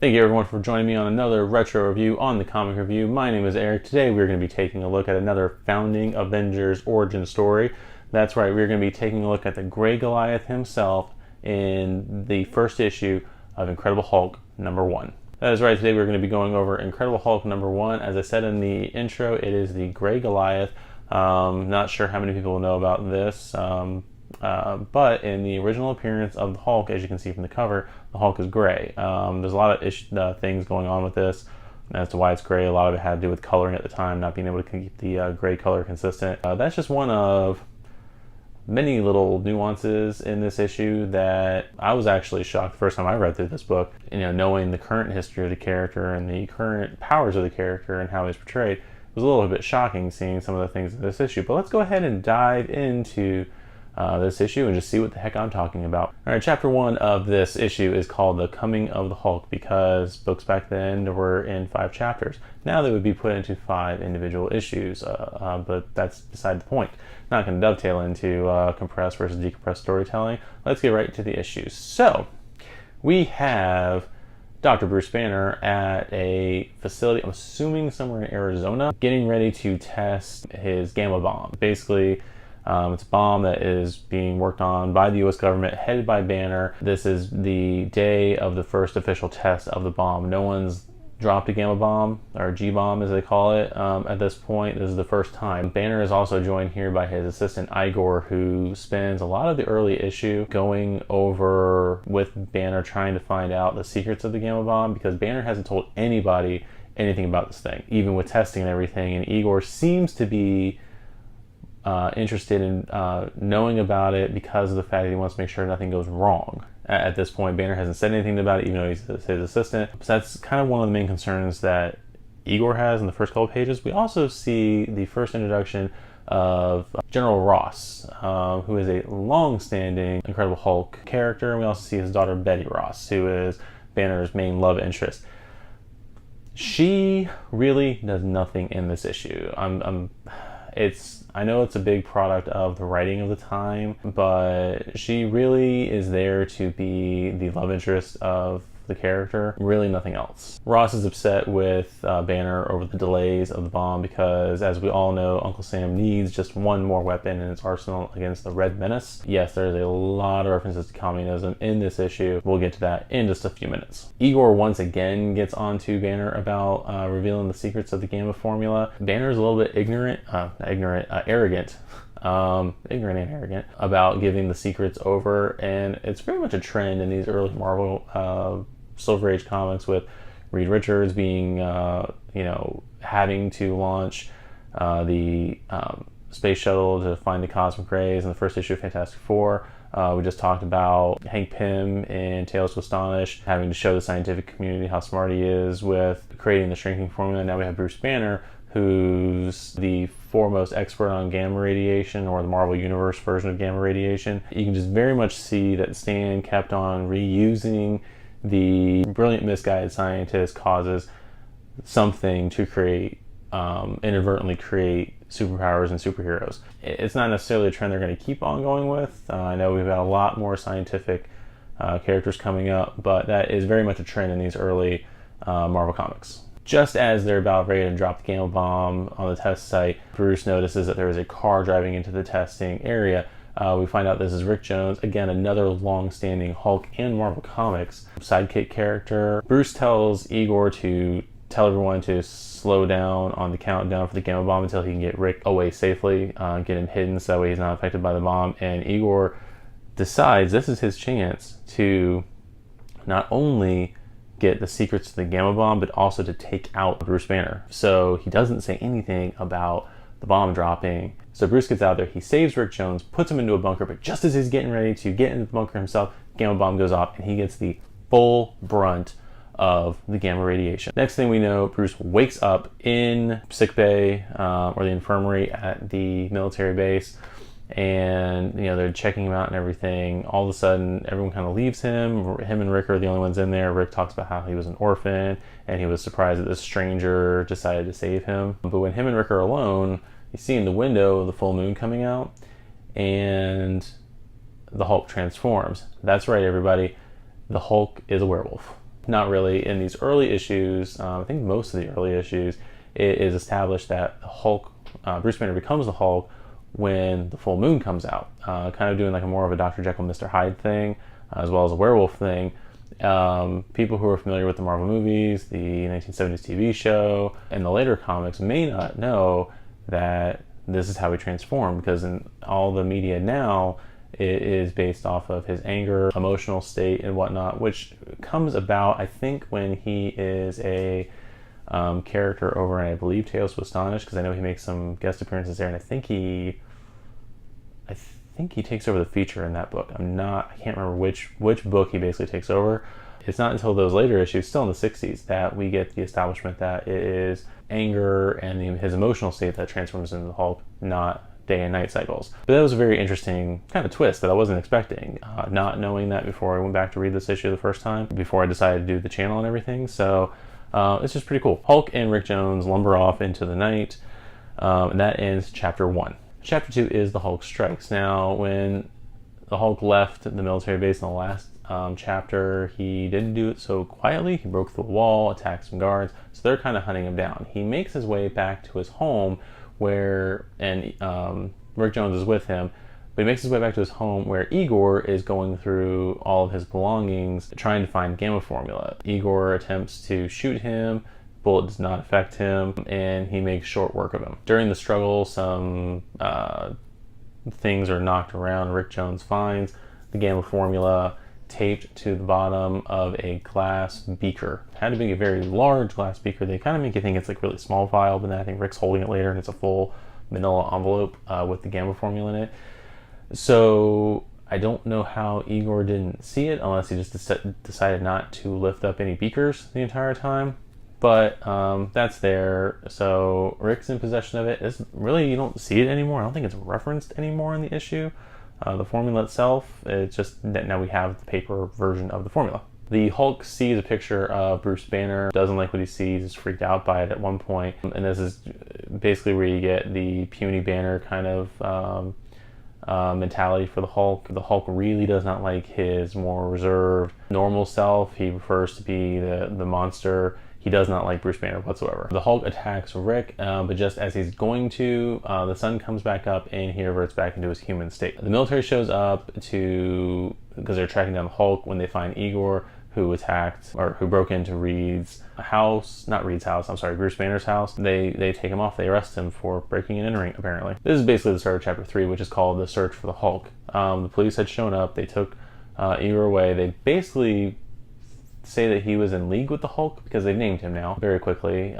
Thank you everyone for joining me on another retro review on the Comic Review. My name is Eric. Today we're going to be taking a look at another Founding Avengers origin story. That's right, we're going to be taking a look at the Grey Goliath himself in the first issue of Incredible Hulk #1. That is right, today we're going to be going over Incredible Hulk #1. As I said in the intro, it is the Grey Goliath. Not sure how many people know about this. But in the original appearance of the Hulk, as you can see from the cover, the Hulk is gray. There's a lot of things going on with this as to why it's gray. A lot of it had to do with coloring at the time, not being able to keep the gray color consistent. That's just one of many little nuances in this issue that I was actually shocked the first time I read through this book. You know, knowing the current history of the character and the current powers of the character and how he's portrayed, it was a little bit shocking seeing some of the things in this issue. But let's go ahead and dive into this issue and just see what the heck I'm talking about. Alright, chapter 1 of this issue is called The Coming of the Hulk because books back then were in 5 chapters. Now they would be put into 5 individual issues, but that's beside the point. Not going to dovetail into compressed versus decompressed storytelling. Let's get right to the issues. So, we have Dr. Bruce Banner at a facility, I'm assuming somewhere in Arizona, getting ready to test his gamma bomb. Basically, it's a bomb that is being worked on by the U.S. government, headed by Banner. This is the day of the first official test of the bomb. No one's dropped a gamma bomb, or G-bomb as they call it, at this point. This is the first time. Banner is also joined here by his assistant Igor, who spends a lot of the early issue going over with Banner, trying to find out the secrets of the gamma bomb, because Banner hasn't told anybody anything about this thing, even with testing and everything, and Igor seems to be interested in knowing about it because of the fact that he wants to make sure nothing goes wrong. At this point, Banner hasn't said anything about it, even though he's his assistant. So that's kind of one of the main concerns that Igor has in the first couple of pages. We also see the first introduction of General Ross, who is a long-standing Incredible Hulk character. And we also see his daughter Betty Ross, who is Banner's main love interest. She really does nothing in this issue. I know it's a big product of the writing of the time, but she really is there to be the love interest of the character, really nothing else. Ross is upset with Banner over the delays of the bomb because, as we all know, Uncle Sam needs just one more weapon in his arsenal against the Red Menace. Yes, there's a lot of references to communism in this issue. We'll get to that in just a few minutes. Igor once again gets onto Banner about revealing the secrets of the Gamma formula. Banner is a little bit arrogant. Ignorant and arrogant about giving the secrets over, and it's very much a trend in these early Marvel Silver Age comics, with Reed Richards being having to launch the space shuttle to find the cosmic rays in the first issue of Fantastic Four. We just talked about Hank Pym in Tales to Astonish having to show the scientific community how smart he is with creating the shrinking formula. Now we have Bruce Banner, who's the foremost expert on gamma radiation, or the Marvel Universe version of gamma radiation. You can just very much see that Stan kept on reusing the brilliant misguided scientist causes something to create, inadvertently create superpowers and superheroes. It's not necessarily a trend they're going to keep on going with. I know we've got a lot more scientific characters coming up, but that is very much a trend in these early Marvel comics. Just as they're about ready to drop the gamma bomb on the test site, Bruce notices that there is a car driving into the testing area. We find out this is Rick Jones, again another long-standing Hulk and Marvel Comics sidekick character. Bruce tells Igor to tell everyone to slow down on the countdown for the gamma bomb until he can get Rick away safely, get him hidden so that way he's not affected by the bomb. And Igor decides this is his chance to not only get the secrets to the gamma bomb, but also to take out Bruce Banner. So he doesn't say anything about the bomb dropping. So Bruce gets out there, he saves Rick Jones, puts him into a bunker, but just as he's getting ready to get into the bunker himself, gamma bomb goes off and he gets the full brunt of the gamma radiation. Next thing we know, Bruce wakes up in sickbay, or the infirmary at the military base, and they're checking him out and everything. All of a sudden everyone kind of leaves him. Him and Rick are the only ones in there. Rick talks about how he was an orphan and he was surprised that this stranger decided to save him. But when him and Rick are alone, you see in the window the full moon coming out and the Hulk transforms. That's right, everybody, the Hulk is a werewolf. Not really. In these early issues, I think most of the early issues, it is established that the Hulk, Bruce Banner becomes the Hulk when the full moon comes out, kind of doing like a more of a Dr. Jekyll, Mr. Hyde thing, as well as a werewolf thing. People who are familiar with the Marvel movies, the 1970s TV show, and the later comics may not know that this is how he transformed, because in all the media now, it is based off of his anger, emotional state, and whatnot, which comes about, I think, when he is a character over in, I believe, Tales to Astonish, because I know he makes some guest appearances there, and I think he takes over the feature in that book. I can't remember which book he basically takes over. It's not until those later issues, still in the 60s, that we get the establishment that it is anger and his emotional state that transforms into the Hulk, not day and night cycles. But that was a very interesting kind of twist that I wasn't expecting, not knowing that before I went back to read this issue the first time, before I decided to do the channel and everything. So it's just pretty cool. Hulk and Rick Jones lumber off into the night, and that ends chapter 1. Chapter 2 is the Hulk strikes. Now, when the Hulk left the military base in the last chapter, he didn't do it so quietly. He broke through a wall, attacked some guards, so they're kind of hunting him down. He makes his way back to his home and Rick Jones is with him, but he makes his way back to his home where Igor is going through all of his belongings, trying to find gamma formula. Igor attempts to shoot him, bullet does not affect him, and he makes short work of him. During the struggle, some things are knocked around. Rick Jones finds the gamma formula taped to the bottom of a glass beaker. It had to be a very large glass beaker. They kind of make you think it's like really small vial, but then I think Rick's holding it later and it's a full manila envelope with the gamma formula in it. So I don't know how Igor didn't see it, unless he just decided not to lift up any beakers the entire time. But that's there. So Rick's in possession of it. It's really, you don't see it anymore. I don't think it's referenced anymore in the issue. The formula itself, it's just that now we have the paper version of the formula. The Hulk sees a picture of Bruce Banner, doesn't like what he sees, is freaked out by it at one point, and this is basically where you get the puny Banner kind of mentality for the Hulk. The Hulk really does not like his more reserved, normal self. He prefers to be the monster. He does not like Bruce Banner whatsoever. The Hulk attacks Rick, but just as he's going to, the sun comes back up and he reverts back into his human state. The military shows up because they're tracking down the Hulk when they find Igor, who broke into Bruce Banner's house. They take him off. They arrest him for breaking and entering, apparently. This is basically the start of chapter 3, which is called The Search for the Hulk. The police had shown up. They took Igor away. They basically say that he was in league with the Hulk because they've named him now very quickly.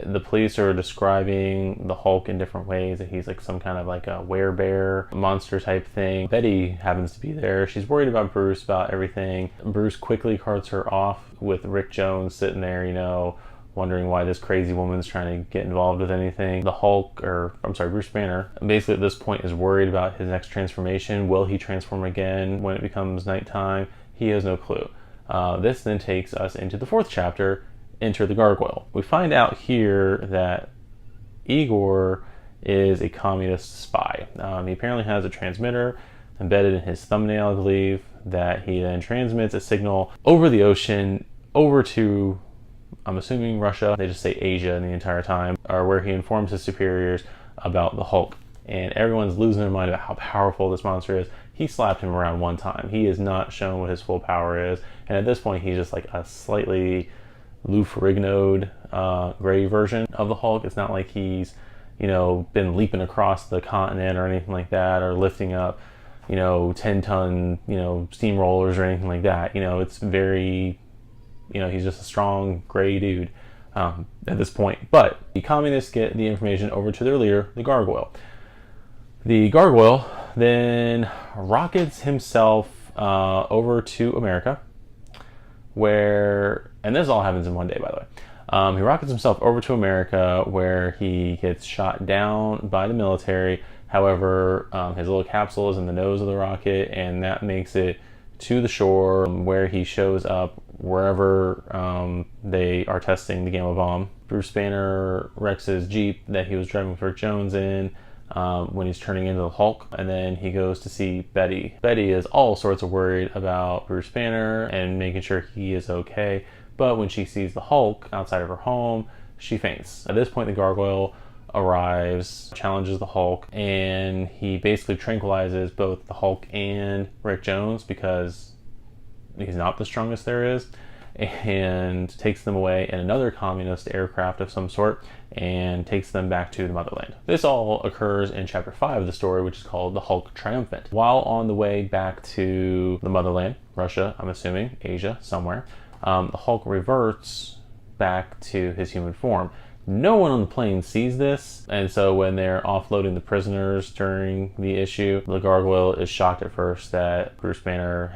The police are describing the Hulk in different ways, that he's like some kind of like a werebear monster type thing. Betty happens to be there. She's worried about Bruce, about everything. Bruce quickly carts her off with Rick Jones sitting there, wondering why this crazy woman's trying to get involved with anything. Bruce Banner, basically at this point is worried about his next transformation. Will he transform again when it becomes nighttime? He has no clue. This then takes us into the 4th chapter, Enter the Gargoyle. We find out here that Igor is a communist spy. He apparently has a transmitter embedded in his thumbnail, I believe, that he then transmits a signal over the ocean, over to, I'm assuming, Russia. They just say Asia the entire time, or where he informs his superiors about the Hulk. And everyone's losing their mind about how powerful this monster is. He slapped him around one time. He is not shown what his full power is. And at this point, he's just like a slightly Lou Ferrigno'd gray version of the Hulk. It's not like he's, been leaping across the continent or anything like that, or lifting up, 10-ton, steamrollers or anything like that. It's very, he's just a strong gray dude at this point. But the communists get the information over to their leader, the Gargoyle. The Gargoyle then rockets himself over to America, and this all happens in one day, by the way. He rockets himself over to America, where he gets shot down by the military. However, his little capsule is in the nose of the rocket, and that makes it to the shore, where he shows up wherever they are testing the gamma bomb. Bruce Banner wrecks his Jeep that he was driving with Rick Jones in. when he's turning into the Hulk. And then he goes to see Betty. Betty is all sorts of worried about Bruce Banner and making sure he is okay. But when she sees the Hulk outside of her home, she faints. At this point, the gargoyle arrives, challenges the Hulk, and he basically tranquilizes both the Hulk and Rick Jones because he's not the strongest there is, and takes them away in another communist aircraft of some sort and takes them back to the motherland. This all occurs in chapter 5 of the story, which is called The Hulk Triumphant. While on the way back to the motherland, Russia, I'm assuming, Asia, somewhere, the Hulk reverts back to his human form. No one on the plane sees this, and so when they're offloading the prisoners during the issue, the gargoyle is shocked at first that Bruce Banner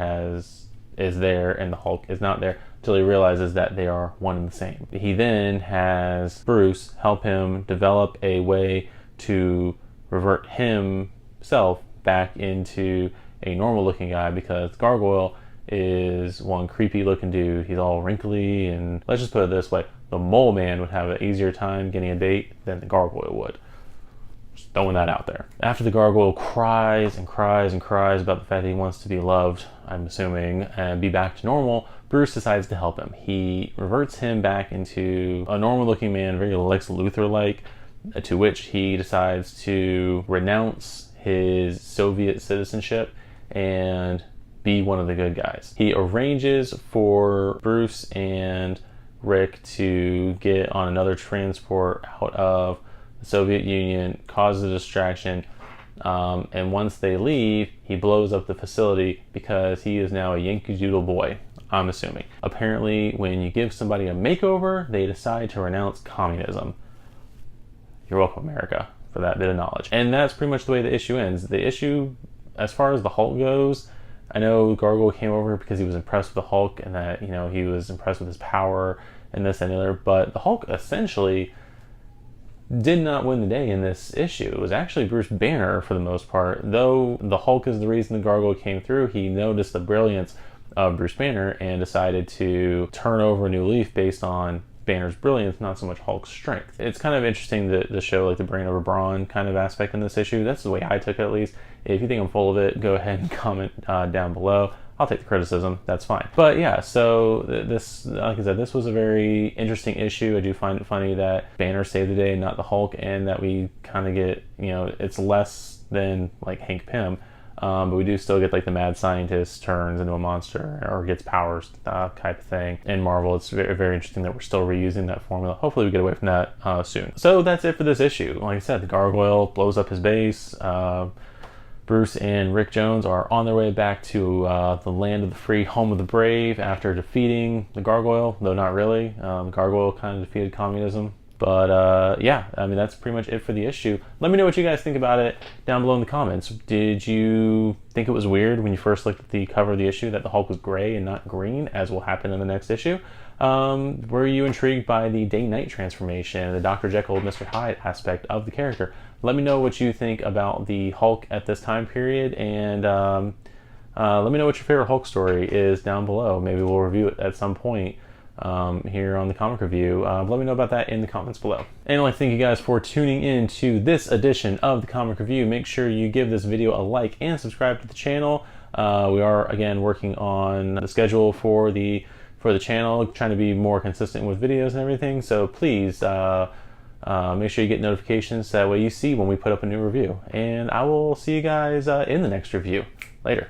is there and the Hulk is not there, until he realizes that they are one and the same. He then has Bruce help him develop a way to revert himself back into a normal looking guy, because Gargoyle is one creepy looking dude. He's all wrinkly, and let's just put it this way, the Mole Man would have an easier time getting a date than the Gargoyle would. Just throwing that out there. After the Gargoyle cries and cries and cries about the fact that he wants to be loved, I'm assuming, and be back to normal, Bruce decides to help him. He reverts him back into a normal looking man, very Lex Luthor-like, to which he decides to renounce his Soviet citizenship and be one of the good guys. He arranges for Bruce and Rick to get on another transport out of the Soviet Union, causes a distraction, and once they leave, he blows up the facility because he is now a Yankee Doodle boy, I'm assuming. Apparently, when you give somebody a makeover, they decide to renounce communism. You're welcome, America, for that bit of knowledge. And that's pretty much the way the issue ends. The issue, as far as the Hulk goes, I know Gargoyle came over because he was impressed with the Hulk and that, you know, he was impressed with his power and this and the other, but the Hulk essentially did not win the day in this issue. It was actually Bruce Banner for the most part. Though the Hulk is the reason the Gargoyle came through, he noticed the brilliance of Bruce Banner and decided to turn over a new leaf based on Banner's brilliance, not so much Hulk's strength. It's kind of interesting to show like the brain over brawn kind of aspect in this issue. That's the way I took it, at least. If you think I'm full of it, go ahead and comment down below. I'll take the criticism, that's fine. But yeah, so this, like I said, this was a very interesting issue. I do find it funny that Banner saved the day, not the Hulk, and that we kind of get, you know, it's less than like Hank Pym, but we do still get like the mad scientist turns into a monster or gets powers type of thing. In Marvel, it's very, very interesting that we're still reusing that formula. Hopefully we get away from that soon. So that's it for this issue. Like I said, the Gargoyle blows up his base. Bruce and Rick Jones are on their way back to the land of the free, home of the brave, after defeating the Gargoyle, though not really. The Gargoyle kind of defeated communism. But yeah, I mean, that's pretty much it for the issue. Let me know what you guys think about it down below in the comments. Did you think it was weird when you first looked at the cover of the issue that the Hulk was gray and not green, as will happen in the next issue? Were you intrigued by the day-night transformation, the Dr. Jekyll, Mr. Hyde aspect of the character? Let me know what you think about the Hulk at this time period, and let me know what your favorite Hulk story is down below. Maybe we'll review it at some point here on the comic review. Let me know about that in the comments below. And I'd like to thank you guys for tuning in to this edition of the comic review. Make sure you give this video a like and subscribe to the channel. We are again working on the schedule for the channel, trying to be more consistent with videos and everything, so please make sure you get notifications, that way you see when we put up a new review. And I will see you guys in the next review. Later.